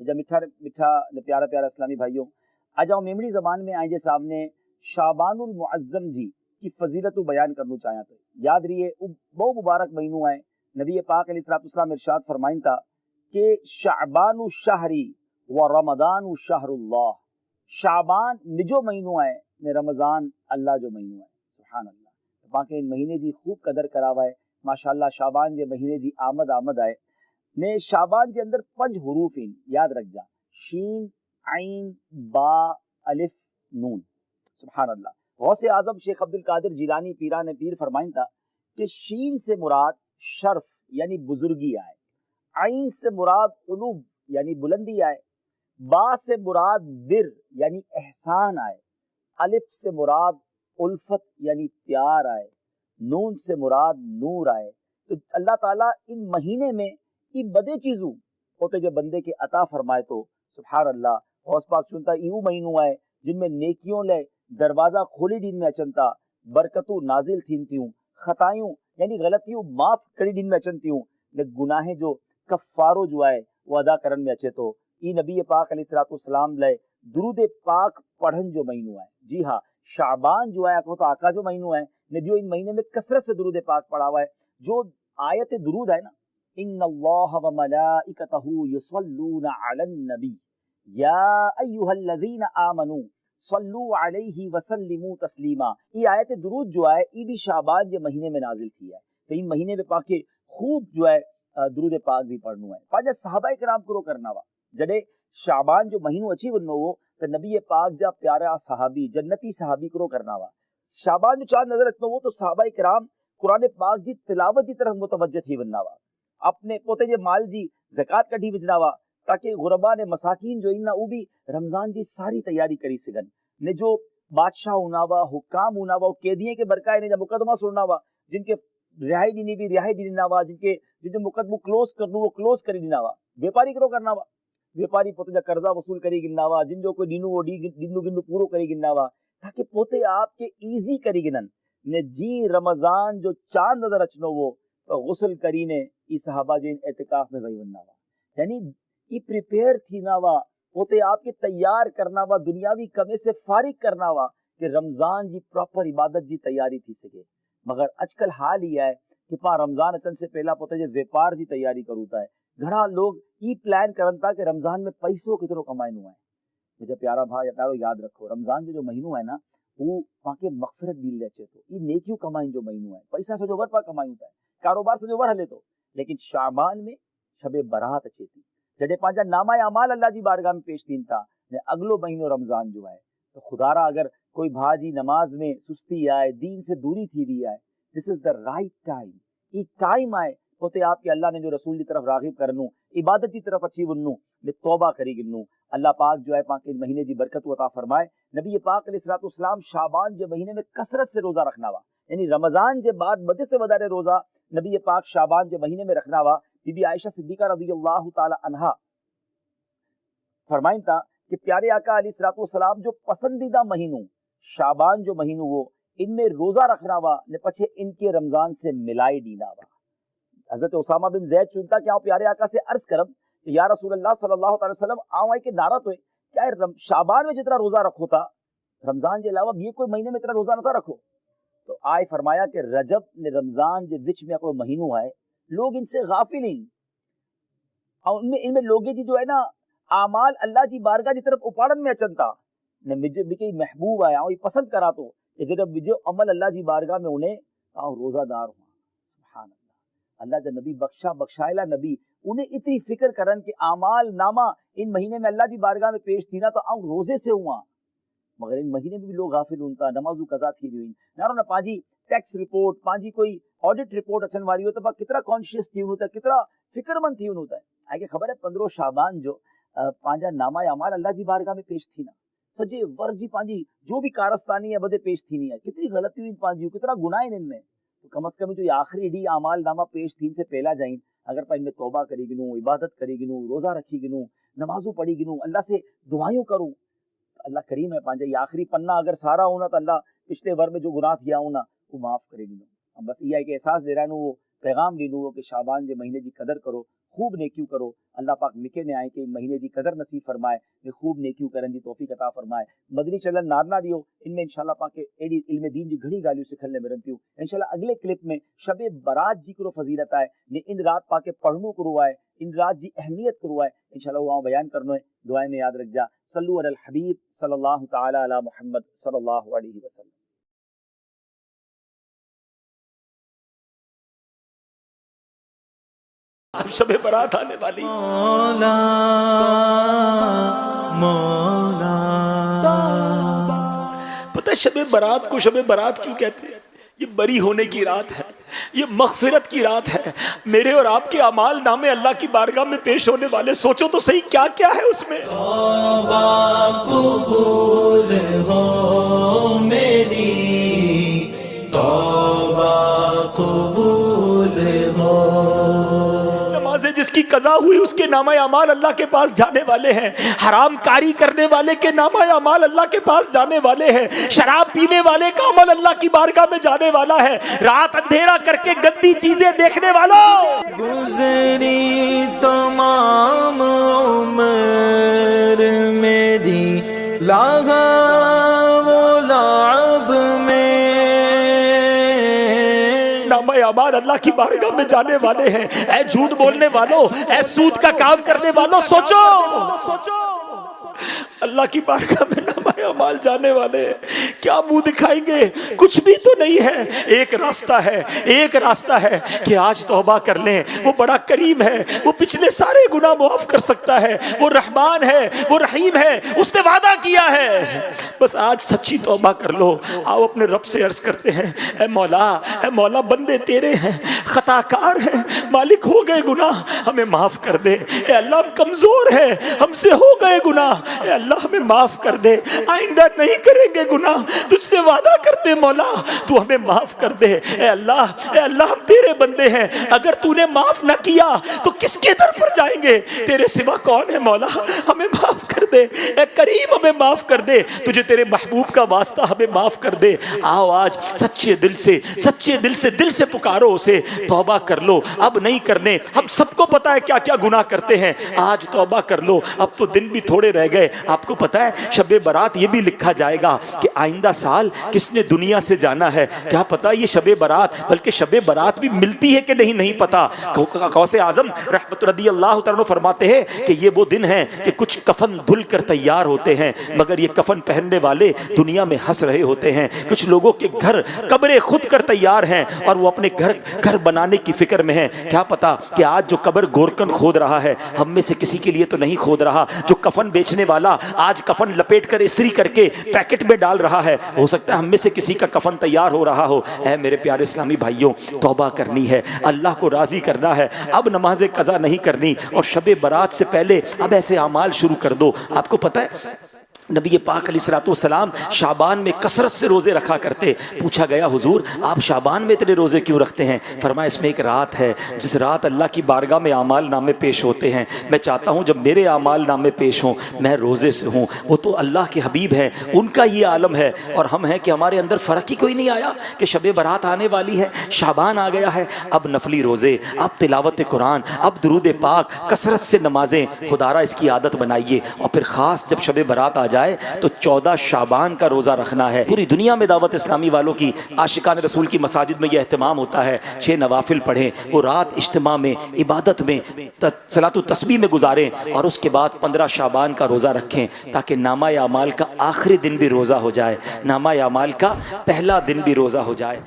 جب میٹھا میٹھا پیارا پیارا اسلامی بھائیوں، آ جاؤ میمڑی زبان میں آئیں جے سامنے شعبان المعظم جی کی فضیلت بیان کرنا چاہیے تو یاد رہیے بہت مبارک مہینوں ہے. نبی پاک علیہ الصلوۃ والسلام ارشاد فرمائن تھا کہ شعبان الشہری و رمضان شہر اللہ. شعبان نجو مہینوں ہے نے رمضان اللہ جو مہینوں ہے. سبحان اللہ. باقی ان مہینے جی خوب قدر کراوا ہے ماشاءاللہ. شعبان جے مہینے جی آمد آئے نے شعبان کے اندر 5 حروف ہیں یاد رکھ جا، شین عین با الف نون. سبحان اللہ. غوث اعظم شیخ عبد القادر جیلانی پیران پیر فرمائن تھا کہ شین سے مراد شرف یعنی بزرگی آئے، عین سے مراد علو یعنی بلندی آئے، با سے مراد بر یعنی احسان آئے، الف سے مراد الفت یعنی پیار آئے، نون سے مراد نور آئے. تو اللہ تعالیٰ ان مہینے میں یہ بدے چیزوں ہوتے جو بندے کے عطا فرمائے تو سبحان اللہ. غوث پاک چنتا ایو مہینوں آئے جن میں نیکیوں لے دروازہ کھولی دین میں اچنتا، برکتوں نازل تھینتیوں، خطائیوں یعنی غلطیوں معاف کری دین میں اچنتیوں، گناہیں جو کفارو جو آئے وہ ادا کرن میں اچے تو ای نبی پاک علیہ الصلوۃ والسلام لے درود پاک پڑھن جو مہینوں ہے. جی ہاں شعبان جو ہے اپنا تو آقا جو مہینوں ہے نبیو ان مہینے میں کثرت سے درود پاک پڑھا ہوا ہے. جو آیت درود ہے نا، ان اللہ و ملائکتہ یصلون علی النبی یا ایھا الذین آمنوا صلوا علیہ وسلموا تسلیما. یہ آیت درود جو ہے یہ بھی شعبان کے مہینے میں نازل کی ہے. تو ان مہینے میں پاک کے خوب جو ہے درود پاک بھی پڑھنو ہے. پانچ صحابہ کرام کرو کرنا وا جڑے شعبان جو مہینوں اچھی بنو ہو تو نبی پاک جا پیارا صحابی جنتی صحابی کرو کرنا وا. شعبان جو چاند نظر رکھنا ہو تو صحابہ کرام قرآن پاک جی تلاوت کی طرف متوجہ تھی بننا وا. اپنے پوتے جے مال جی زکات کڈھی بجنا وا تاکہ غربا نے مساکین جو انہا وہ بھی رمضان جی ساری تیاری کری سگن. نے جو بادشاہ ہونا وا حکام ہونا وا قیدیے کے برکائے نے جب مقدمہ سننا وا، جن کے رہائی دینی بھی رہائی دینا وا، جن کے مقدمہ کلوز کرنو وہ کلوز کری دینا وا. ویپاری کرو کرنا وا، ویپاری پوتے جا قرضہ وصول کری گننا وا، جن جو کوئی دینو وہ دینو گنو پورو کری گننا وا تاکہ پوتے آپ کے ایزی کری گنن نے جی رمضان جو چاند نظر اچنو وہ غسل کرینے ای صحابہ جن اعتکاف میں بھائی بننا وا. یعنی ای پریپیئر تھی نا وا پوتے آپ کے تیار کرنا وا دنیاوی کمے سے فارغ کرنا وا کہ رمضان جی پراپر عبادت جی تیاری تھی سکے. مگر اج کل حال یہ ہے کہ پا رمضان اچن سے پہلا پوتے جے ویپار جی تیاری کروتا ہے. گھڑا لوگ ای پلان کرنتا کہ رمضان میں پیسوں کترو کمائنو ہے. مجھے پیارا بھائی پیارو یاد رکھو رمضان جو مہینوں ہے نا وہ وہاں کے مغفرت بھی لے چے تو یہ نیکیوں کمائیں جو مہینوں ہے. پیسہ سے جو ور پا کمائیں ہوتا ہے، کاروبار سے جو ور ہلے تو، لیکن شعبان میں شب برات اچھے تھی جڑے پانچا نامہ اعمال اللہ جی بارگاہ میں پیش تین تھا نے اگلو مہینوں رمضان جو ہے. تو خدا را اگر کوئی بھاجی نماز میں سستی آئے دین سے دوری تھی دی آئے دس از دا رائٹ ٹائم. یہ ٹائم آئے ہوتے آپ کے اللہ نے جو رسول کی طرف راغب کرنو عبادت کی طرف اچھی ونو نے توبہ کری گنو. اللہ پاک جو ہے پاک مہینے جی برکت عطا فرمائے. نبی پاک علیہ الصلوۃ والسلام شعبان جو مہینے میں کثرت سے روزہ رکھنا وا یعنی رمضان کے بعد بدے سے بدارے روزہ نبی پاک شعبان کے مہینے میں رکھنا وا. بی بی عائشہ صدیقہ رضی اللہ تعالی عنہا فرمائن تھا کہ پیارے آقا علیہ الصلوۃ والسلام جو پسندیدہ مہینوں شعبان جو مہینوں وہ ان میں روزہ رکھنا وا نے پچھے ان کے رمضان سے ملائی دینا وا. حضرت اسامہ بن زید چنتا کہ آؤ پیارے آقا سے عرض کرم کہ یا رسول اللہ صلی اللہ علیہ وسلم آؤ آئی کے نعرہ تو ہے کیا شعبان میں جتنا روزہ رکھو تھا رمضان کے علاوہ یہ کوئی مہینے میں اتنا روزہ نہ تھا رکھو. تو آئے فرمایا کہ رجب نے رمضان جو وچ میں کوئی مہینوں ہے لوگ ان سے غافل ہیں اور ان میں لوگے جی جو ہے نا اعمال اللہ جی بارگاہ کی طرف اپاڑن میں اچنتا نے مجھے بھی محبوب آیا اور پسند کرا تو کہ جب مجھے عمل اللہ جی بارگاہ میں انہیں آؤ روزہ دار ہوا. سبحان اللہ. اللہ جب نبی بخشائلہ نبی انہیں اتنی فکر کرن کہ اعمال نامہ ان مہینے میں اللہ جی بارگاہ میں پیش تھی نا تو آؤ روزے سے ہوا. مگر ان مہینے میں بھی لوگ غافل ہونتا نمازو قضا تھی ہوئی نارو نہ پانجی ٹیکس رپورٹ پانجی کوئی آڈٹ رپورٹ اچن واری ہو تو با کتنا کانشیس تھی ہوتا ہے کتنا فکر مند تھی ہوتا ہے. آگے خبر ہے 15 شعبان جو پانجا نامہ اعمال اللہ جی بارگاہ میں پیش تھی نا سجے ور جی پانجی جو بھی کارستانی ہے بدے پیش تھی نہیں ہے کتنی غلطی ہوئی پانجی کتنا گناہ ان میں. تو کم از کم جو یہ آخری ڈی اعمال نامہ پیش تھی سے پہلا جائیں اگر پا ان میں توبہ کری گنو عبادت کری گنو روزہ رکھی گنو نمازو پڑھی گنو اللہ سے دعائیوں کروں اللہ کریم ہے پانجا یہ آخری پنہ اگر سارا ہونا تو اللہ پچھلے ور میں جو گناہ کیا ہونا وہ معاف کرے گنو. بس یہ ہے کہ احساس دے رہا ہے وہ پیغام دینو کہ شعبان کے مہینے کی قدر کرو خوب نیکیوں کرو اللہ پاک مکے نے آئے کہ مہینے جی قدر نصیب فرمائے نے خوب نیکیوں کرن جی توفیق عطا فرمائے مدنی چلن نارنا دیو ان میں انشاءاللہ پاک ایڈی علم دین جی گھڑی گالیوں سکھلنے مرنتیوں انشاءاللہ اگلے کلپ میں شب برات جی کرو فضیلت آئے نے ان رات پاک پڑھنو کرو آئے ان رات جی اہمیت کرو آئے انشاءاللہ وہ بیان کرنو ہے دعائیں میں یاد رکھ جا صلو علی الحبیب صلی اللہ تعالی علی محمد صلی اللہ علیہ وسلم. اب شب برات آنے والی مولا مولا. پتہ ہے شب برات کو شب برات کیوں کہتے ہیں؟ یہ بری ہونے کی رات ہے, یہ مغفرت کی رات ہے. میرے اور آپ کے اعمال نامے اللہ کی بارگاہ میں پیش ہونے والے, سوچو تو صحیح کیا کیا ہے اس میں. توبہ قبول ہو میری, توبہ قبول ہو. نمازیں جس کی قضا ہوئی اس کے نامہ اعمال اللہ کے پاس جانے والے ہیں. حرام کاری کرنے والے کے نامہ اعمال اللہ کے پاس جانے والے ہیں. شراب پینے والے کا عمل اللہ کی بارگاہ میں جانے والا ہے. رات اندھیرا کر کے گندی چیزیں دیکھنے والوں, گزری تمام عمر میری لاغا و لعب میں, نامہ اعمال اللہ کی بارگاہ میں جانے والے ہیں. اے جھوٹ بولنے والوں, اے سود کا کام کرنے والوں, سوچو اللہ کی بارگاہ میں نامہ اعمال جانے والے ہیں. کیا منہ دکھائیں گے؟ کچھ بھی تو نہیں ہے. ایک راستہ ہے کہ آج توبہ کر لیں. وہ بڑا کریم ہے, وہ پچھلے سارے گناہ معاف کر سکتا ہے. وہ رحمان ہے, وہ رحیم ہے, اس نے وعدہ کیا ہے. بس آج سچی توبہ کر لو. آؤ اپنے رب سے عرض کرتے ہیں, اے مولا بندے تیرے ہیں, خطا کار ہیں, مالک ہو گئے گناہ, ہمیں معاف کر دے. اے اللہ ہم کمزور ہیں, ہم سے ہو گئے گناہ, اے اللہ ہمیں معاف کر دے. آئندہ نہیں کریں گے گناہ, تجھ سے وعدہ کرتے مولا تو ہمیں معاف کر دے. اے اللہ ہم تیرے بندے ہیں, اگر تو نے معاف نہ کیا تو کس کے در پر جائیں گے؟ تیرے سوا کون ہے مولا, ہمیں معاف کر دے. اے کریم ہمیں معاف کر دے, تجھے تیرے محبوب کا واسطہ ہمیں معاف کر دے. آؤ آج سچے دل سے پکارو اسے, توبہ کر لو. اب نہیں کرنے, ہم سب کو پتا ہے کیا کیا گناہ کرتے ہیں. آج توبہ کر لو, اب تو دن بھی تھوڑے رہ گئے. آپ کو پتا ہے شب برات یہ بھی لکھا جائے گا کہ آئندہ سال کس نے دنیا سے جانا ہے. کیا پتا یہ شب برات, بلکہ شب برات بھی ملتی ہے کہ نہیں پتا. غوث اعظم رحمت رضی اللہ تعالیٰ فرماتے ہیں کہ یہ وہ دن ہے کہ کچھ کفن دھل کر تیار ہوتے ہیں, مگر یہ کفن پہننے والے دنیا میں ہنس رہے ہوتے ہیں. کچھ لوگوں کے گھر قبریں خود کر تیار ہیں اور وہ اپنے گھر بنانے کی فکر میں ہیں. کیا پتا کہ آج جو قبر گورکن کھود رہا ہے ہم میں سے کسی کے لیے تو نہیں کھود رہا. جو کفن بیچنے والا آج کفن لپیٹ کر استری کر کے پیکٹ میں ڈال رہا ہے, ہو سکتا ہے ہم میں سے کسی کا کفن تیار ہو رہا ہو. اے میرے پیارے اسلامی بھائیوں, توبہ کرنی ہے, اللہ کو راضی کرنا ہے. اب نماز قضا نہیں کرنی, اور شب برات سے پہلے اب ایسے اعمال شروع کر دو. آپ کو پتہ ہے نبی پاک علیہ الصلوۃ والسلام شعبان میں کثرت سے روزے رکھا کرتے. پوچھا گیا حضور آپ شعبان میں اتنے روزے کیوں رکھتے ہیں؟ فرمایا اس میں ایک رات ہے جس رات اللہ کی بارگاہ میں اعمال نامے پیش ہوتے ہیں. میں چاہتا ہوں جب میرے اعمال نامے پیش ہوں میں روزے سے ہوں. وہ تو اللہ کے حبیب ہیں, ان کا یہ عالم ہے, اور ہم ہیں کہ ہمارے اندر فرق ہی کوئی نہیں آیا کہ شب برات آنے والی ہے, شعبان آ گیا ہے. اب نفلی روزے, اب تلاوت قرآن, اب درود پاک, کثرت سے نمازیں, خدا را اس کی عادت بنائیے. اور پھر خاص جب شب برات آ جائے تو 14 شعبان کا روزہ رکھنا ہے. پوری دنیا میں دعوت اسلامی والوں کی, عاشقان رسول کی مساجد میں یہ اہتمام ہوتا ہے 6 نوافل پڑھیں, وہ رات اجتماع میں عبادت میں صلاۃ التسبیح میں گزاریں, اور اس کے بعد 15 شعبان کا روزہ رکھیں تاکہ نامہ اعمال کا آخری دن بھی روزہ ہو جائے, نامہ اعمال کا پہلا دن بھی روزہ ہو جائے.